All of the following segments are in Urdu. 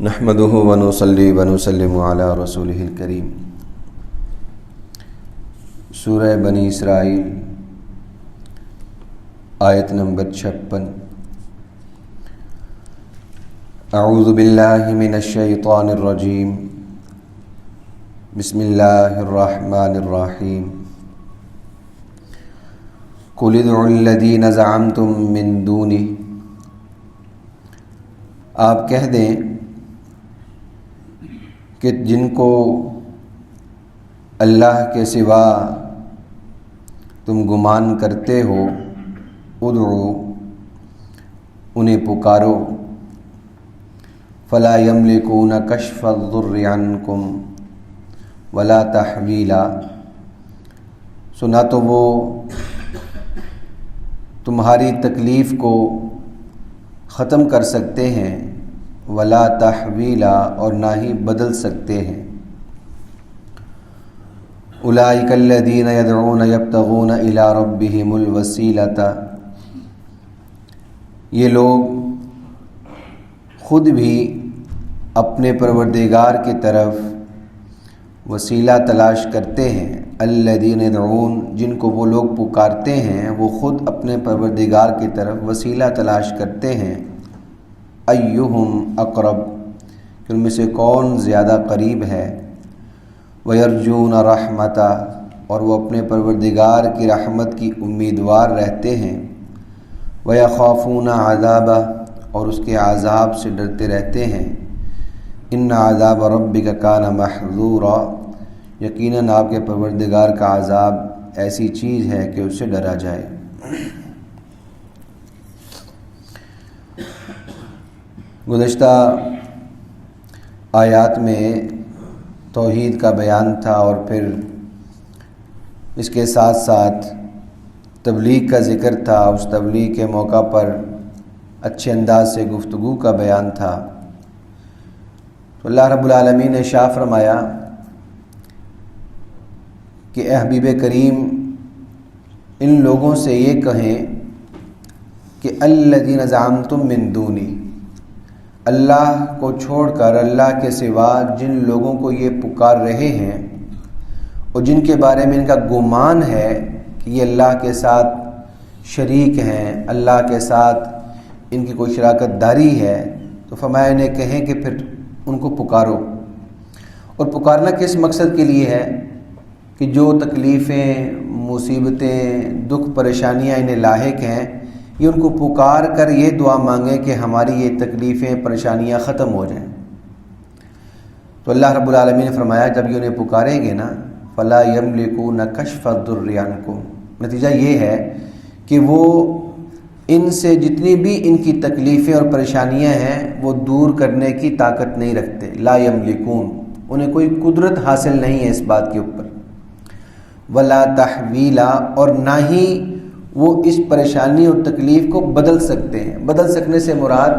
نحمدہ ونصلی ونسلم علی رسولہ الکریم۔ سورہ بنی اسرائیل آیت نمبر 56۔ اعوذ باللہ من الشیطان الرجیم، بسم اللہ الرحمن الرحیم۔ قل ادعوا الذین زعمتم من دونہ، آپ کہہ دیں کہ جن کو اللہ کے سوا تم گمان کرتے ہو، ادعو انہیں پکارو، فلا یملکون کشف الضر عنکم ولا تحویلا، سنا تو وہ تمہاری تکلیف کو ختم کر سکتے ہیں، ولا تحویلا اور نہ ہی بدل سکتے ہیں۔ اولئک الذین یدعون یبتغون الی ربہم الوسیلۃ، یہ لوگ خود بھی اپنے پروردگار کی طرف وسیلہ تلاش کرتے ہیں۔ الذین یدعون، جن کو وہ لوگ پکارتے ہیں وہ خود اپنے پروردگار کی طرف وسیلہ تلاش کرتے ہیں۔ ایہم اقرب، کہ ان میں سے کون زیادہ قریب ہے۔ ویرجون رحمتہ، اور وہ اپنے پروردگار کی رحمت کی امیدوار رہتے ہیں۔ ویخافون عذابہ، اور اس کے عذاب سے ڈرتے رہتے ہیں۔ ان عذاب ربک کان محذورا، یقیناً آپ کے پروردگار کا عذاب ایسی چیز ہے کہ اس سے ڈرا جائے۔ گزشتہ آیات میں توحید کا بیان تھا، اور پھر اس کے ساتھ ساتھ تبلیغ کا ذکر تھا۔ اس تبلیغ کے موقع پر اچھے انداز سے گفتگو کا بیان تھا۔ تو اللہ رب العالمین نے ارشاد فرمایا کہ اے حبیب کریم، ان لوگوں سے یہ کہیں کہ الذین زعمتم من دونی، اللہ کو چھوڑ کر اللہ کے سوا جن لوگوں کو یہ پکار رہے ہیں اور جن کے بارے میں ان کا گمان ہے کہ یہ اللہ کے ساتھ شریک ہیں، اللہ کے ساتھ ان کی کوئی شراکت داری ہے، تو فرمایا انہیں کہیں کہ پھر ان کو پکارو۔ اور پکارنا کس مقصد کے لیے ہے؟ کہ جو تکلیفیں، مصیبتیں، دکھ، پریشانیاں انہیں لاحق ہیں، یہ ان کو پکار کر یہ دعا مانگیں کہ ہماری یہ تکلیفیں، پریشانیاں ختم ہو جائیں۔ تو اللہ رب العالمین نے فرمایا جب یہ انہیں پکاریں گے نا، فلا یملکون کشف الضر عنکم، نتیجہ یہ ہے کہ وہ ان سے جتنی بھی ان کی تکلیفیں اور پریشانیاں ہیں وہ دور کرنے کی طاقت نہیں رکھتے۔ لا یملکون، انہیں کوئی قدرت حاصل نہیں ہے اس بات کے اوپر۔ ولا تحویلا، اور نہ ہی وہ اس پریشانی اور تکلیف کو بدل سکتے ہیں۔ بدل سکنے سے مراد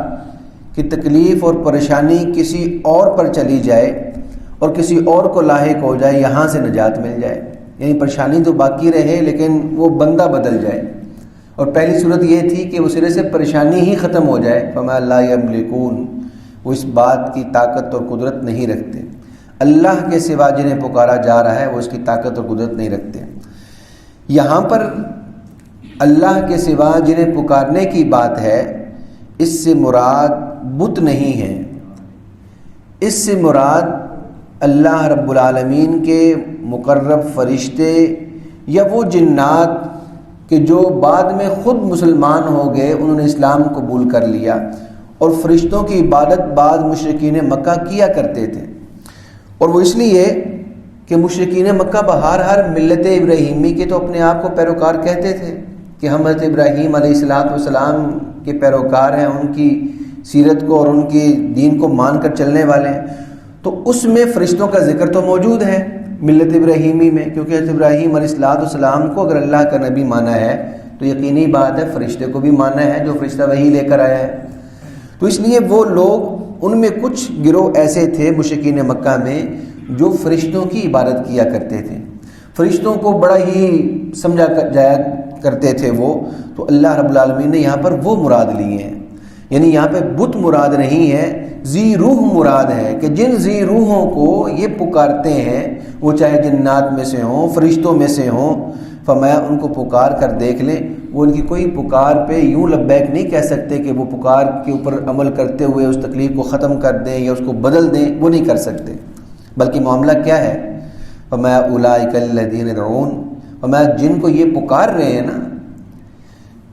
کہ تکلیف اور پریشانی کسی اور پر چلی جائے اور کسی اور کو لاحق ہو جائے، یہاں سے نجات مل جائے، یعنی پریشانی تو باقی رہے لیکن وہ بندہ بدل جائے۔ اور پہلی صورت یہ تھی کہ وہ سرے سے پریشانی ہی ختم ہو جائے۔ فما لا یملکون، وہ اس بات کی طاقت اور قدرت نہیں رکھتے۔ اللہ کے سوا جنہیں پکارا جا رہا ہے وہ اس کی طاقت اور قدرت نہیں رکھتے۔ یہاں پر اللہ کے سوا جنہیں پکارنے کی بات ہے، اس سے مراد بت نہیں ہے، اس سے مراد اللہ رب العالمین کے مقرب فرشتے یا وہ جنات کہ جو بعد میں خود مسلمان ہو گئے، انہوں نے اسلام قبول کر لیا، اور فرشتوں کی عبادت بعض مشرکین مکہ کیا کرتے تھے۔ اور وہ اس لیے کہ مشرکین مکہ بہر ملت ابراہیمی کے تو اپنے آپ کو پیروکار کہتے تھے کہ ہم حضرت ابراہیم علیہ السلام کے پیروکار ہیں، ان کی سیرت کو اور ان کی دین کو مان کر چلنے والے ہیں۔ تو اس میں فرشتوں کا ذکر تو موجود ہے ملت ابراہیمی میں، کیونکہ حضرت ابراہیم علیہ السلام کو اگر اللہ کا نبی مانا ہے تو یقینی بات ہے فرشتے کو بھی مانا ہے جو فرشتہ وحی لے کر آیا ہے۔ تو اس لیے وہ لوگ، ان میں کچھ گروہ ایسے تھے مشرکین مکہ میں جو فرشتوں کی عبادت کیا کرتے تھے، فرشتوں کو بڑا ہی سمجھا جایا کرتے تھے وہ، تو اللہ رب العالمین نے یہاں پر وہ مراد لیے ہیں یعنی یہاں پہ بت مراد نہیں ہے، ذی روح مراد ہے کہ جن ذی روحوں کو یہ پکارتے ہیں، وہ چاہے جنات میں سے ہوں، فرشتوں میں سے ہوں، فرمایا ان کو پکار کر دیکھ لیں، وہ ان کی کوئی پکار پہ یوں لبیک نہیں کہہ سکتے کہ وہ پکار کے اوپر عمل کرتے ہوئے اس تکلیف کو ختم کر دیں یا اس کو بدل دیں، وہ نہیں کر سکتے، بلکہ معاملہ کیا ہے؟ فرمایا اولئک الذین یدعون، فرمایا جن کو یہ پکار رہے ہیں نا،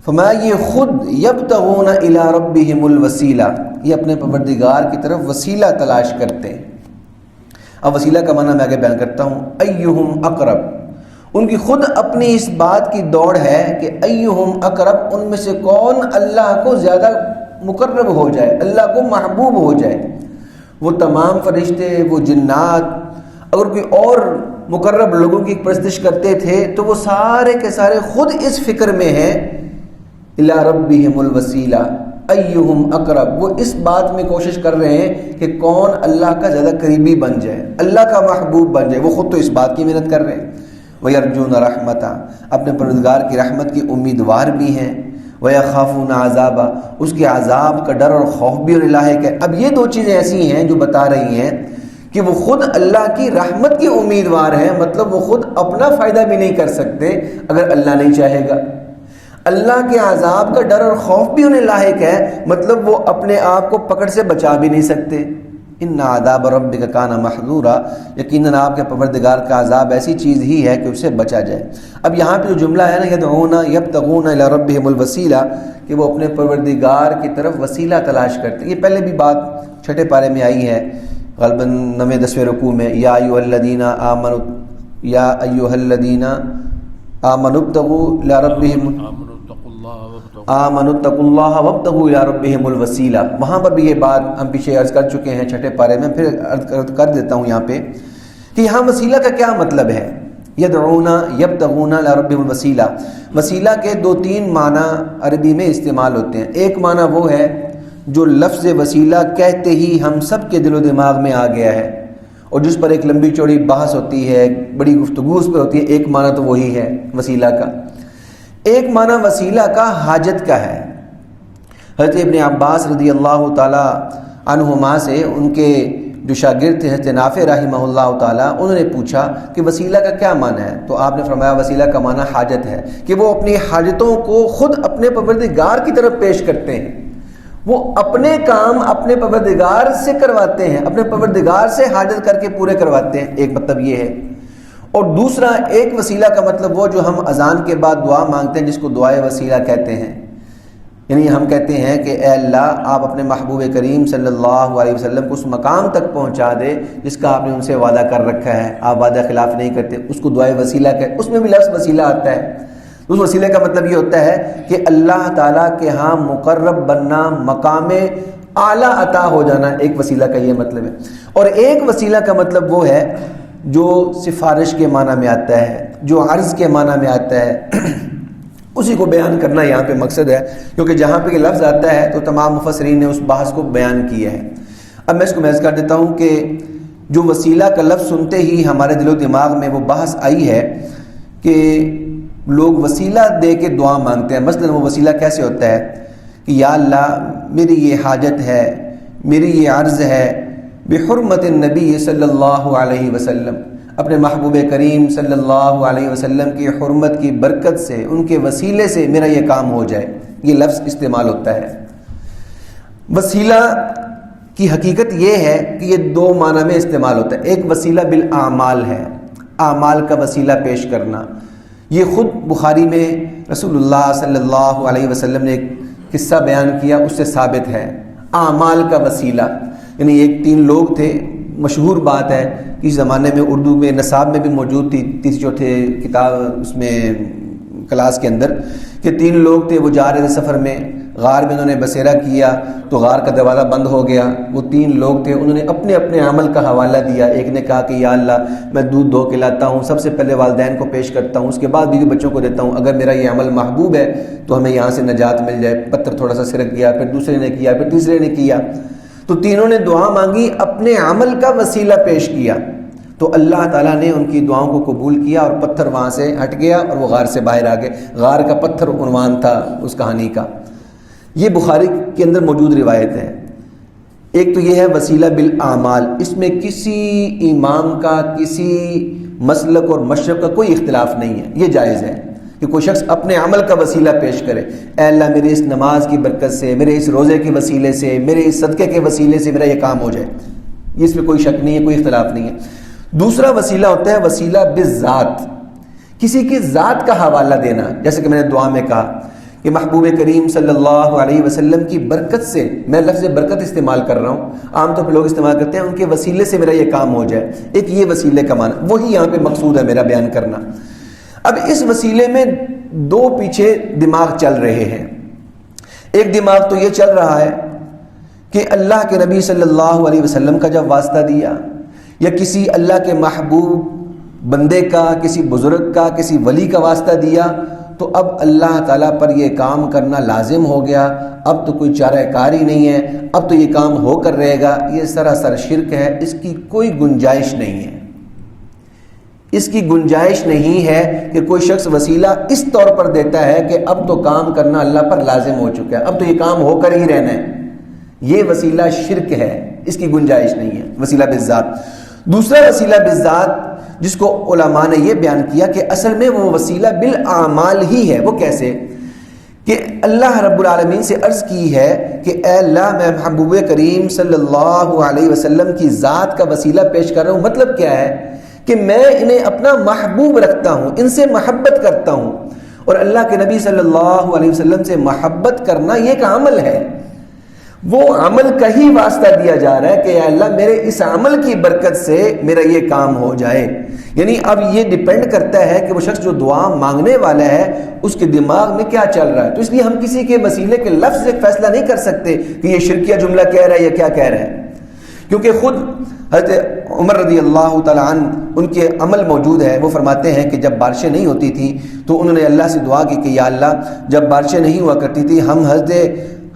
فرمایا یہ خود یبتغون الی ربہم الوسیلہ، یہ اپنے پروردگار کی طرف وسیلہ تلاش کرتے ہیں۔ اب وسیلہ کا معنی میں آگے بیان کرتا ہوں، ایہم اقرب، ان کی خود اپنی اس بات کی دوڑ ہے کہ ایہم اقرب، ان میں سے کون اللہ کو زیادہ مقرب ہو جائے، اللہ کو محبوب ہو جائے۔ وہ تمام فرشتے، وہ جنات، اگر کوئی اور مقرب لوگوں کی پرستش کرتے تھے تو وہ سارے کے سارے خود اس فکر میں ہیں الی ربہم الوسیلہ ایہم اقرب، وہ اس بات میں کوشش کر رہے ہیں کہ کون اللہ کا زیادہ قریبی بن جائے، اللہ کا محبوب بن جائے، وہ خود تو اس بات کی محنت کر رہے ہیں۔ وَيَرْجُونَ رَحْمَتَهُ، اپنے پروردگار کی رحمت کی امیدوار بھی ہیں، وَيَخَافُونَ عَذَابَهُ، اس کے عذاب کا ڈر اور خوف بھی انہیں لاحق ہے۔ اب یہ دو چیزیں ایسی ہیں جو بتا رہی ہیں کہ وہ خود اللہ کی رحمت کی امیدوار ہیں، مطلب وہ خود اپنا فائدہ بھی نہیں کر سکتے اگر اللہ نہیں چاہے گا۔ اللہ کے عذاب کا ڈر اور خوف بھی انہیں لاحق ہے، مطلب وہ اپنے آپ کو پکڑ سے بچا بھی نہیں سکتے۔ ان عذاب ربک کان محذورا، یقیناً آپ کے پروردگار کا عذاب ایسی چیز ہی ہے کہ اس سے بچا جائے۔ اب یہاں پہ جو جملہ ہے نا، یدعون یبتغون الی ربہم الوسیلہ، کہ وہ اپنے پروردگار کی طرف وسیلہ تلاش کرتے ہیں، یہ پہلے بھی بات چھٹے پارے میں آئی ہے، غالباً 9ویں-10ویں رکوع میں، یا ایھا الذین آمنوا، یا ایھا الذین آمنوا ابتغوا الی ربہم، آمنوا اتقوا اللہ وابتغوا الی ربہم الوسیلہ، وہاں پر بھی یہ بات ہم پیچھے عرض کر چکے ہیں چھٹے پارے میں، پھر عرض کر دیتا ہوں یہاں پہ کہ یہاں وسیلہ کا کیا مطلب ہے۔ یدعون یبتغون الی ربہم الوسیلہ، وسیلہ کے 2-3 معنی عربی میں استعمال ہوتے ہیں۔ ایک معنی وہ ہے جو لفظ وسیلہ کہتے ہی ہم سب کے دل و دماغ میں آ گیا ہے اور جس پر ایک لمبی چوڑی بحث ہوتی ہے، بڑی گفتگو اس پر ہوتی ہے، ایک معنی تو وہی ہے وسیلہ کا۔ ایک معنی وسیلہ کا حاجت کا ہے۔ حضرت ابن عباس رضی اللہ تعالی عنہما سے ان کے جو شاگرد تھے حضرت نافع رحمہ اللہ تعالی، انہوں نے پوچھا کہ وسیلہ کا کیا معنی ہے، تو آپ نے فرمایا وسیلہ کا معنی حاجت ہے، کہ وہ اپنی حاجتوں کو خود اپنے پروردگار کی طرف پیش کرتے ہیں، وہ اپنے کام اپنے پروردگار سے کرواتے ہیں، اپنے پروردگار سے حاجت کر کے پورے کرواتے ہیں، ایک مطلب یہ ہے۔ اور دوسرا ایک وسیلہ کا مطلب وہ جو ہم اذان کے بعد دعا مانگتے ہیں، جس کو دعائے وسیلہ کہتے ہیں، یعنی ہم کہتے ہیں کہ اے اللہ آپ اپنے محبوب کریم صلی اللہ علیہ وسلم کو اس مقام تک پہنچا دے جس کا آپ نے ان سے وعدہ کر رکھا ہے، آپ وعدہ خلاف نہیں کرتے، اس کو دعائے وسیلہ کہتے، اس میں بھی لفظ وسیلہ آتا ہے۔ اس وسیلے کا مطلب یہ ہوتا ہے کہ اللہ تعالیٰ کے ہاں مقرب بننا، مقام اعلیٰ عطا ہو جانا، ایک وسیلہ کا یہ مطلب ہے۔ اور ایک وسیلہ کا مطلب وہ ہے جو سفارش کے معنی میں آتا ہے، جو عرض کے معنی میں آتا ہے، اسی کو بیان کرنا یہاں پہ مقصد ہے، کیونکہ جہاں پہ یہ لفظ آتا ہے تو تمام مفسرین نے اس بحث کو بیان کیا ہے۔ اب میں اس کو محض کر دیتا ہوں کہ جو وسیلہ کا لفظ سنتے ہی ہمارے دل و دماغ میں وہ بحث آئی ہے کہ لوگ وسیلہ دے کے دعا مانگتے ہیں۔ مثلا وہ وسیلہ کیسے ہوتا ہے کہ یا اللہ میری یہ حاجت ہے، میری یہ عرض ہے، بحرمت النبی صلی اللہ علیہ وسلم، اپنے محبوب کریم صلی اللہ علیہ وسلم کی حرمت کی برکت سے، ان کے وسیلے سے میرا یہ کام ہو جائے، یہ لفظ استعمال ہوتا ہے۔ وسیلہ کی حقیقت یہ ہے کہ یہ 2 معنی میں استعمال ہوتا ہے۔ ایک وسیلہ بالاعمال ہے، اعمال کا وسیلہ پیش کرنا، یہ خود بخاری میں رسول اللہ صلی اللہ علیہ وسلم نے ایک قصہ بیان کیا، اس سے ثابت ہے اعمال کا وسیلہ۔ یعنی 3 لوگ تھے، مشہور بات ہے کہ اس زمانے میں اردو میں نصاب میں بھی موجود تھی، 3-4 کتاب اس میں کلاس کے اندر، کہ 3 لوگ تھے، وہ جا رہے تھے سفر میں، غار میں انہوں نے بسیرا کیا تو غار کا دروازہ بند ہو گیا۔ وہ 3 لوگ تھے، انہوں نے اپنے اپنے عمل کا حوالہ دیا۔ ایک نے کہا کہ یا اللہ میں دودھ دھو کے لاتا ہوں، سب سے پہلے والدین کو پیش کرتا ہوں، اس کے بعد بیوی بچوں کو دیتا ہوں، اگر میرا یہ عمل محبوب ہے تو ہمیں یہاں سے نجات مل جائے۔ پتھر تھوڑا سا سرک گیا، پھر دوسرے نے کیا، پھر تیسرے نے کیا، تو تینوں نے دعا مانگی، اپنے عمل کا وسیلہ پیش کیا، تو اللہ تعالیٰ نے ان کی دعاؤں کو قبول کیا اور پتھر وہاں سے ہٹ گیا اور وہ غار سے باہر آ گئے۔ غار کا پتھر عنوان تھا اس کہانی کا۔ یہ بخاری کے اندر موجود روایت ہے۔ ایک تو یہ ہے وسیلہ بالاعمال، اس میں کسی امام کا، کسی مسلک اور مشرب کا کوئی اختلاف نہیں ہے، یہ جائز ہے کہ کوئی شخص اپنے عمل کا وسیلہ پیش کرے، اے اللہ میرے اس نماز کی برکت سے، میرے اس روزے کے وسیلے سے، میرے اس صدقے کے وسیلے سے میرا یہ کام ہو جائے، اس میں کوئی شک نہیں ہے، کوئی اختلاف نہیں ہے۔ دوسرا وسیلہ ہوتا ہے وسیلہ بالذات، کسی کی ذات کا حوالہ دینا، جیسے کہ میں نے دعا میں کہا کہ محبوب کریم صلی اللہ علیہ وسلم کی برکت سے، میں لفظ برکت استعمال کر رہا ہوں، عام طور پہ لوگ استعمال کرتے ہیں ان کے وسیلے سے میرا یہ کام ہو جائے، ایک یہ وسیلے کا معنی، وہی یہاں پہ مقصود ہے میرا بیان کرنا۔ اب اس وسیلے میں دو پیچھے دماغ چل رہے ہیں۔ ایک دماغ تو یہ چل رہا ہے کہ اللہ کے نبی صلی اللہ علیہ وسلم کا جب واسطہ دیا، یا کسی اللہ کے محبوب بندے کا، کسی بزرگ کا، کسی ولی کا واسطہ دیا، تو اب اللہ تعالیٰ پر یہ کام کرنا لازم ہو گیا، اب تو کوئی چارہ کار ہی نہیں ہے، اب تو یہ کام ہو کر رہے گا۔ یہ سراسر شرک ہے، اس کی کوئی گنجائش نہیں ہے، اس کی گنجائش نہیں ہے کہ کوئی شخص وسیلہ اس طور پر دیتا ہے کہ اب تو کام کرنا اللہ پر لازم ہو چکا ہے، اب تو یہ کام ہو کر ہی رہنا ہے، یہ وسیلہ شرک ہے، اس کی گنجائش نہیں ہے، وسیلہ بالذات۔ دوسرا وسیلہ بالذات جس کو علماء نے یہ بیان کیا کہ اصل میں وہ وسیلہ بالاعمال ہی ہے۔ وہ کیسے؟ کہ اللہ رب العالمین سے عرض کی ہے کہ اے اللہ میں محبوب کریم صلی اللہ علیہ وسلم کی ذات کا وسیلہ پیش کر رہا ہوں۔ مطلب کیا ہے؟ کہ میں انہیں اپنا محبوب رکھتا ہوں، ان سے محبت کرتا ہوں، اور اللہ کے نبی صلی اللہ علیہ وسلم سے محبت کرنا یہ ایک عمل ہے، وہ عمل کا ہی واسطہ دیا جا رہا ہے کہ اے اللہ میرے اس عمل کی برکت سے میرا یہ کام ہو جائے۔ یعنی اب یہ ڈیپینڈ کرتا ہے کہ وہ شخص جو دعا مانگنے والا ہے اس کے دماغ میں کیا چل رہا ہے۔ تو اس لیے ہم کسی کے وسیلے کے لفظ سے فیصلہ نہیں کر سکتے کہ یہ شرکیہ جملہ کہہ رہا ہے یا کیا کہہ رہا ہے، کیونکہ خود حضرت عمر رضی اللہ تعالیٰ عنہ ان کے عمل موجود ہے۔ وہ فرماتے ہیں کہ جب بارشیں نہیں ہوتی تھیں تو انہوں نے اللہ سے دعا کی کہ یا اللہ جب بارشیں نہیں ہوا کرتی تھی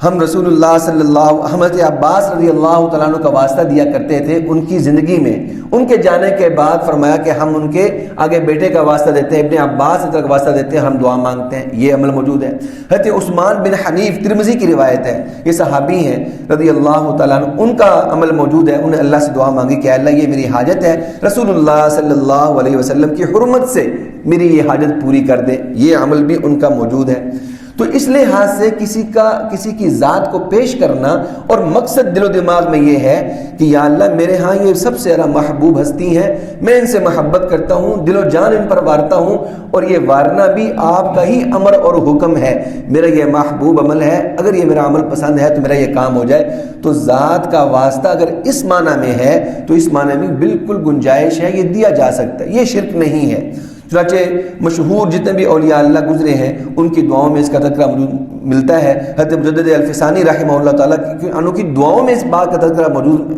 ہم رسول اللہ صلی اللہ حضرت عباس رضی اللہ تعالیٰ عنہ کا واسطہ دیا کرتے تھے ان کی زندگی میں، ان کے جانے کے بعد فرمایا کہ ہم ان کے آگے بیٹے کا واسطہ دیتے ہیں، ابن عباس کا واسطہ دیتے ہیں، ہم دعا مانگتے ہیں، یہ عمل موجود ہے۔ حضرت عثمان بن حنیف ترمذی کی روایت ہے، یہ صحابی ہیں رضی اللہ تعالیٰ عنہ، ان کا عمل موجود ہے، انہیں اللہ سے دعا مانگی کہ اللہ یہ میری حاجت ہے، رسول اللہ صلی اللہ علیہ وسلم کی حرمت سے میری یہ حاجت پوری کر دے، یہ عمل بھی ان کا موجود ہے۔ تو اس لحاظ سے کسی کی ذات کو پیش کرنا اور مقصد دل و دماغ میں یہ ہے کہ یا اللہ میرے ہاں یہ سب سے زیادہ محبوب ہستی ہیں، میں ان سے محبت کرتا ہوں، دل و جان ان پر وارتا ہوں، اور یہ وارنا بھی آپ کا ہی امر اور حکم ہے، میرا یہ محبوب عمل ہے، اگر یہ میرا عمل پسند ہے تو میرا یہ کام ہو جائے۔ تو ذات کا واسطہ اگر اس معنی میں ہے تو اس معنی میں بالکل گنجائش ہے، یہ دیا جا سکتا ہے، یہ شرک نہیں ہے۔ چنانچہ مشہور جتنے بھی اولیاء اللہ گزرے ہیں ان کی دعاؤں میں اس کا تذکرہ ملتا ہے۔ حضرت مجدد الفسانی رحمہ اللہ تعالیٰ کی دعاؤں میں اس بات کا تذکرہ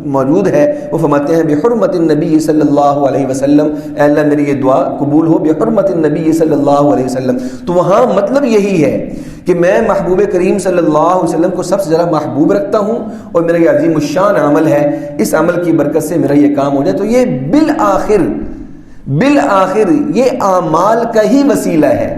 موجود ہے، وہ فرماتے ہیں بحرمت النبی صلی اللہ علیہ وسلم، اے اللہ میری یہ دعا قبول ہو بحرمت النبی صلی اللہ علیہ وسلم۔ تو وہاں مطلب یہی ہے کہ میں محبوب کریم صلی اللہ علیہ وسلم کو سب سے زیادہ محبوب رکھتا ہوں اور میرا یہ عظیم الشان عمل ہے، اس عمل کی برکت سے میرا یہ کام ہو جائے۔ تو یہ بالآخر یہ اعمال کا ہی وسیلہ ہے،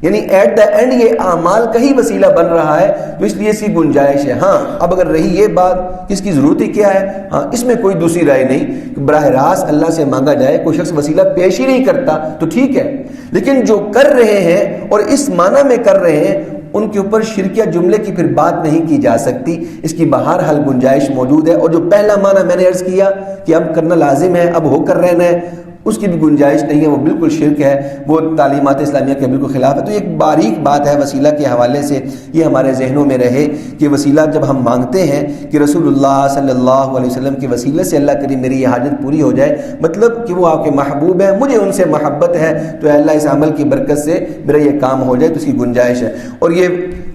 یعنی ایٹ دا اینڈ یہ اعمال کا ہی وسیلہ بن رہا ہے، تو اس لیے اس کی گنجائش ہے۔ ہاں اب اگر رہی یہ بات کہ اس کی ضرورت ہی کیا ہے، ہاں اس میں کوئی دوسری رائے نہیں کہ براہ راست اللہ سے مانگا جائے، کوئی شخص وسیلہ پیش ہی نہیں کرتا تو ٹھیک ہے، لیکن جو کر رہے ہیں اور اس معنی میں کر رہے ہیں ان کے اوپر شرکیہ جملے کی پھر بات نہیں کی جا سکتی، اس کی بہرحال گنجائش موجود ہے۔ اور جو پہلا معنی میں نے عرض کیا کہ اب کرنا لازم ہے، اب ہو کر رہنا ہے، اس کی بھی گنجائش نہیں ہے، وہ بالکل شرک ہے، وہ تعلیمات اسلامیہ کے بالکل خلاف ہے۔ تو ایک باریک بات ہے وسیلہ کے حوالے سے، یہ ہمارے ذہنوں میں رہے کہ وسیلہ جب ہم مانگتے ہیں کہ رسول اللہ صلی اللہ علیہ وسلم کے وسیلے سے اللہ کریم میری یہ حاجت پوری ہو جائے، مطلب کہ وہ آپ کے محبوب ہیں، مجھے ان سے محبت ہے، تو اے اللہ اس عمل کی برکت سے میرا یہ کام ہو جائے، تو اس کی گنجائش ہے۔ اور یہ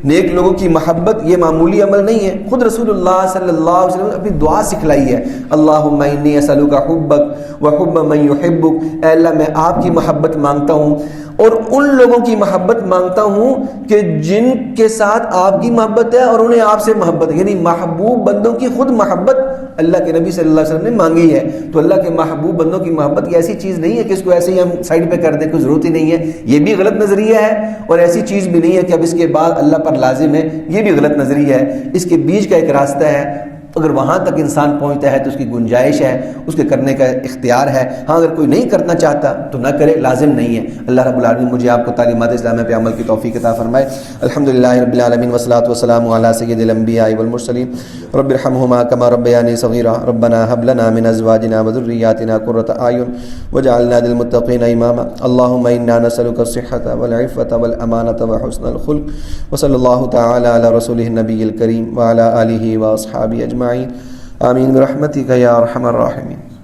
نیک لوگوں کی محبت یہ معمولی عمل نہیں ہے، خود رسول اللہ صلی اللہ علیہ وسلم نے اپنی دعا سکھلائی ہے، اللہم انی اسألک حبک وحب من یحبک، اے اللہ میں آپ کی محبت مانگتا ہوں اور ان لوگوں کی محبت مانگتا ہوں کہ جن کے ساتھ آپ کی محبت ہے اور انہیں آپ سے محبت ہے، یعنی محبوب بندوں کی خود محبت اللہ کے نبی صلی اللہ علیہ وسلم نے مانگی ہے. تو اللہ کے محبوب بندوں کی محبت یہ ایسی چیز نہیں ہے کہ اس کو ایسے ہی ہم سائڈ پہ کر دیں، کوئی ضرورت ہی نہیں ہے. یہ بھی غلط نظریہ ہے، اور ایسی چیز بھی نہیں ہے کہ اب اس کے بعد اللہ پر لازم ہے، یہ بھی غلط نظریہ ہے. اس کے بیچ کا ایک راستہ ہے، اگر وہاں تک انسان پہنچتا ہے تو اس کی گنجائش ہے، اس کے کرنے کا اختیار ہے. ہاں اگر کوئی نہیں کرنا چاہتا تو نہ کرے، لازم نہیں ہے. اللہ رب العالمین مجھے آپ کو تعلیمات اسلامیہ پہ عمل کی توفیق عطا فرمائے. الحمدللہ رب العالمین والصلاۃ والسلام علی سید الانبیاء والمرسلین. رب ارحمہما کما ربیانی صغیرا. ربنا هب لنا من ازواجنا وذریاتنا قرۃ اعین واجعلنا للمتقین اماما. اللهم انا نسألک الصحة والعفة والامانة وحسن الخلق. وصلی اللہ تعالی علی رسولہ النبی الکریم وعلی آلہ واصحابہ اجمعین. آمین برحمتک یا ارحم الراحمین.